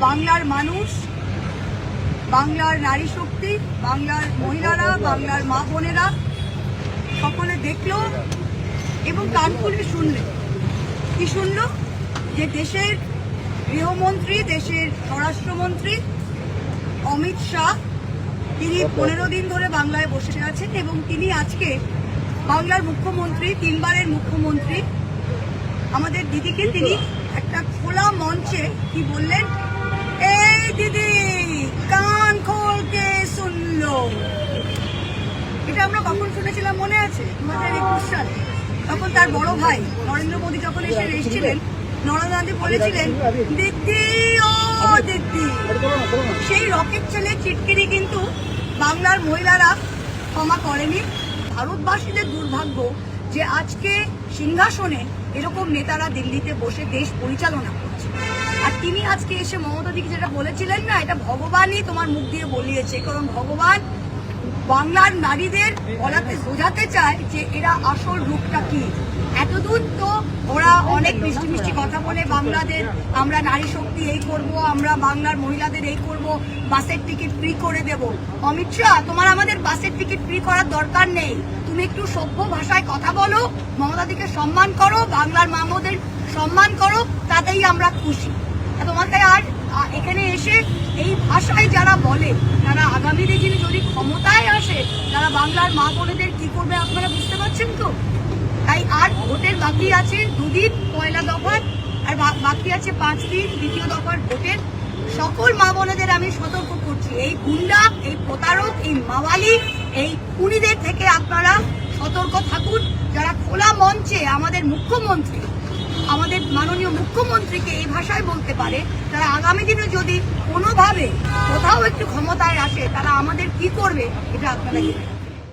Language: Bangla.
বাংলার মানুষ, বাংলার নারী শক্তি, বাংলার মহিলারা, বাংলার মা বোনেরা সকলে দেখলো এবং কান খুলে শুনলে। কি শুনলো? যে দেশের গৃহমন্ত্রী, দেশের স্বরাষ্ট্রমন্ত্রী অমিত শাহ তিনি 15 দিন ধরে বাংলায় বসে আছেন এবং তিনি আজকে বাংলার মুখ্যমন্ত্রী, 3 বারের মুখ্যমন্ত্রী আমাদের দিদিকে তিনি একটা খোলা মঞ্চে কি বললেন, এই দিদি কান খোলকে শুনলো। এটা আমরা কখন শুনেছিলাম মনে আছে? 2021 সালে। তখন তার বড় ভাই নরেন্দ্র মোদী যখন এসে এসেছিলেন, নরেন্দ্র মোদী বলেছিলেন দিদি ও দিদি। সেই রকেট ছেলে চিটকিরি কিন্তু বাংলার মহিলারা ক্ষমা করেনি। ভারতবাসীদের দুর্ভাগ্য যে আজকে সিংহাসনে এরকম নেতারা দিল্লিতে বসে দেশ পরিচালনা করছে। আর তিনি আজকে এসে মমতাদিকে যেটা বলেছিলেন না, এটা ভগবানই তোমার মুখ দিয়ে বলিয়েছে। কারণ ভগবান বাংলার নারীদের বলাতে বোঝাতে চায় যে এরা আসল রূপটা কি। এতদূর তো ওরা অনেক মিষ্টি মিষ্টি কথা বলে বাংলাদের আমরা নারী শক্তি এই করব, আমরা বাংলার মহিলাদের এই করব, বাসের টিকিট ফ্রি করে দেব। অমিত শাহ, তোমার আমাদের বাসের টিকিট ফ্রি করার দরকার নেই। তুমি একটু সভ্য ভাষায় কথা বলো, মমতাদিকে সম্মান করো, বাংলার মামদের সম্মান করো, তাতেই আমরা খুশি। তোমাকে আর এখানে এসে এই ভাষায় যারা বলে তারা আগামী দিনে যদি ক্ষমতায় আসে তারা বাংলার মা বোনেদের কি করবে আপনারা বুঝতে পারছেন তো? তাই আর ভোটের বাকি আছে 2 দিন পয়লা দফার, আর বাকি আছে 5 দিন দ্বিতীয় দফার ভোটের। সকল মা বোনেদের আমি সতর্ক করছি, এই গুন্ডা, এই প্রতারক, এই মাওয়ালি, এই খুনিদের থেকে আপনারা সতর্ক থাকুন। যারা খোলা মঞ্চে আমাদের মুখ্যমন্ত্রী, আমাদের মাননীয় মুখ্যমন্ত্রীকে এই ভাষায় বলতে পারে, তারা আগামী দিনে যদি কোনোভাবে কোথাও একটু ক্ষমতায় আসে তারা আমাদের কি করবে এটা আপনারা জানেন।